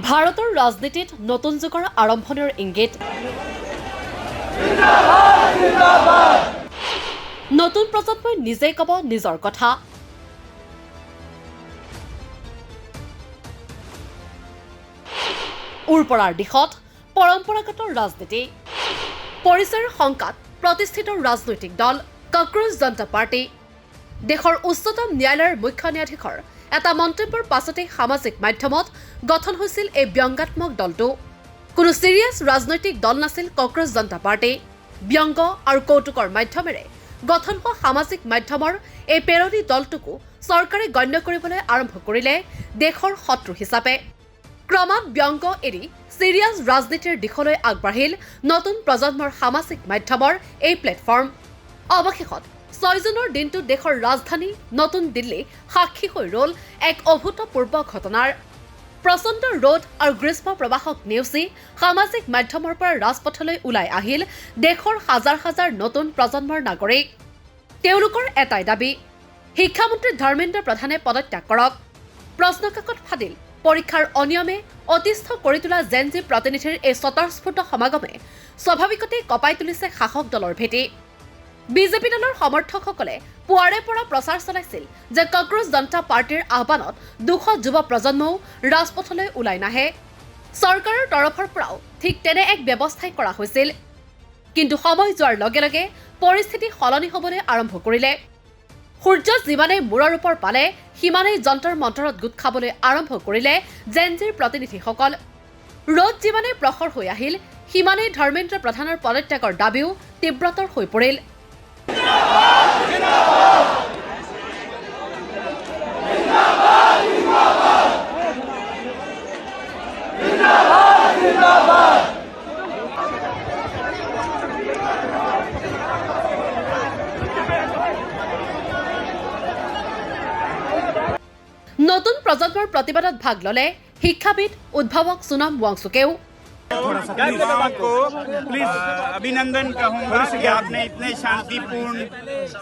ভাৰতৰ ৰাজনীতিত নতুন যুগৰ আৰম্ভণিৰ ইংগিত নতুন প্ৰজন্মই নিজেই ক'ব নিজৰ কথা উৰ্পৰাৰ দিশত পৰম্পৰাগত ৰাজনীতি পৰিচয়ৰ শংকাত প্ৰতিষ্ঠিত ৰাজনৈতিক দল কক্ৰোচ জনতা পাৰ্টি দেশৰ উচ্চতম ন্যায়ালয়ৰ মুখ্য ন্যায়াধীশৰ এটা মন্তব্যৰ পাছতে সামাজিক মাধ্যমত গঠন হৈছিল এই ব্যংগাত্মক দলটো কোনো সিৰিয়াছ ৰাজনৈতিক দল নাছিল কক্ৰোচ জনতা পাৰ্টি ব্যংগ আৰু কৌতুকৰ মাধ্যমেৰে গঠন হোৱা সামাজিক মাধ্যমৰ এই পেৰডি দলটোকো চৰকাৰে গণ্য কৰিবলৈ আৰম্ভ কৰিলে দেশৰ শত্ৰু হিচাপে ক্ৰমাৎ ব্যংগ এৰি সিৰিয়াছ ৰাজনীতিৰ দিশলৈ আগবাঢ়িল নতুন প্ৰজন্মৰ সামাজিক মাধ্যমৰ এই প্লেটফৰ্ম অৱশেষত 6 জুনৰ দিনটো দেশৰ ৰাজধানী নতুন দিল্লী সাক্ষী হৈ ৰল এক অভূতপূৰ্ব ঘটনাৰ প্ৰচণ্ড ৰ'দ আৰু গ্ৰীষ্ম প্ৰবাহক নেওচি সামাজিক মাধ্যমৰ পৰা ৰাজপথলৈ ওলাই আহিল দেশৰ হাজাৰ হাজাৰ নতুন প্ৰজন্মৰ নাগৰিক তেওঁলোকৰ এটাই দাবী শিক্ষামন্ত্ৰী ধৰ্মেন্দ্ৰ প্ৰধানে পদত্যাগ কৰক প্ৰশ্নকাকত ফাদিল পৰীক্ষাৰ অনিয়মে অতিষ্ঠ কৰি তোলা জেনজি প্ৰতিনিধিৰ এই স্বতঃস্ফূৰ্ত সমাগমে স্বাভাৱিকতেই কঁপাই তুলিছে শাসক দলৰ ভেটি বিজেপি দলৰ সমৰ্থকসকলে পুৱাৰে পৰা প্ৰচাৰ চলাইছিল যে কক্ৰোচ জনতা পাৰ্টিৰ আহ্বানত 200 যুৱ প্ৰজন্মও ৰাজপথলৈ ওলাই নাহে চৰকাৰৰ তৰফৰ পৰাও ঠিক তেনে এক ব্যৱস্থাই কৰা হৈছিল কিন্তু সময় যোৱাৰ লগে লগে পৰিস্থিতি সলনি হ'বলৈ আৰম্ভ কৰিলে সূৰ্য যিমানেই মূৰৰ ওপৰ পালে সিমানেই যন্তৰ মন্তৰত গোট খাবলৈ আৰম্ভ কৰিলে জেনজিৰ প্ৰতিনিধিসকল ৰ'দ যিমানেই প্ৰখৰ হৈ আহিল সিমানেই ধৰ্মেন্দ্ৰ প্ৰধানৰ পদত্যাগৰ দাবীও তীব্ৰতৰ হৈ পৰিল নতুন প্ৰজন্মৰ প্ৰতিবাদত ভাগ ললে শিক্ষাবিদ উদ্ভাৱক সোনম वांगचुकও को प्लीज अभिनंदन कहूंगा कि आपने इतने शांतिपूर्ण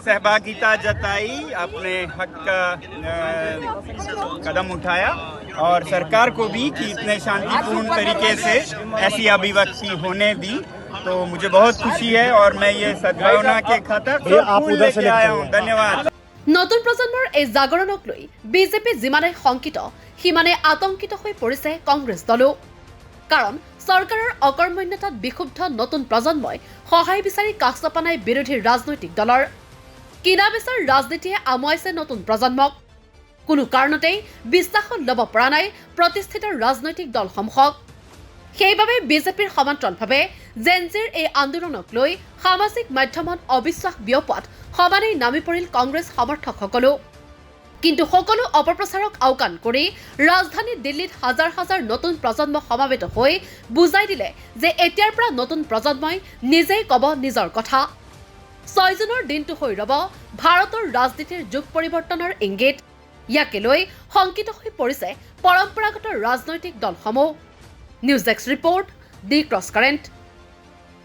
सहभागिता जताई अपने हक का कदम उठाया और सरकार को भी कि इतने शांतिपूर्ण तरीके से ऐसी अभिव्यक्ति होने दी तो मुझे बहुत खुशी है और मैं ये सद्भावना के खातिर फूल लेके आया हूँ धन्यवाद নতুন প্ৰজন্মৰ এই জাগৰণক লৈ বিজেপি যিমানে শংকিত সিমানে আতংকিত হৈ পৰিছে কংগ্ৰেছ দলো কাৰণ চৰকাৰৰ অকৰ্মণ্যতাত বিক্ষুব্ধ নতুন প্ৰজন্মই সহায় বিচাৰি কাষ চপানাই বিৰোধী ৰাজনৈতিক দলৰ কিনা বেচাৰ ৰাজনীতিয়ে আমুৱাইছে নতুন প্ৰজন্মক কোনো কাৰণতেই বিশ্বাসত ল'ব পৰা নাই প্ৰতিষ্ঠিত ৰাজনৈতিক দলসমূহক সেইবাবে বিজেপিৰ সমান্তৰালভাৱে জেনজিৰ এই আন্দোলনক লৈ সামাজিক মাধ্যমত অবিশ্বাস বিয়পোৱাত সমানেই নামি পৰিল কংগ্ৰেছ সমৰ্থকসকলো কিন্তু সকলো অপপ্ৰচাৰক আওকাণ কৰি ৰাজধানী দিল্লীত হাজাৰ হাজাৰ নতুন প্ৰজন্ম সমাবেত হৈ বুজাই দিলে যে এতিয়াৰ পৰা নতুন প্ৰজন্মই নিজেই ক'ব নিজৰ কথা 6 জুনৰ দিনটো হৈ ৰব ভাৰতৰ ৰাজনীতিৰ যুগ পৰিৱৰ্তনৰ ইংগিত ইয়াকে লৈ শংকিত হৈ পৰিছে পৰম্পৰাগত ৰাজনৈতিক দলসমূহ নিউজ ডেস্ক ৰিপৰ্ট দি ক্ৰছ কাৰেণ্ট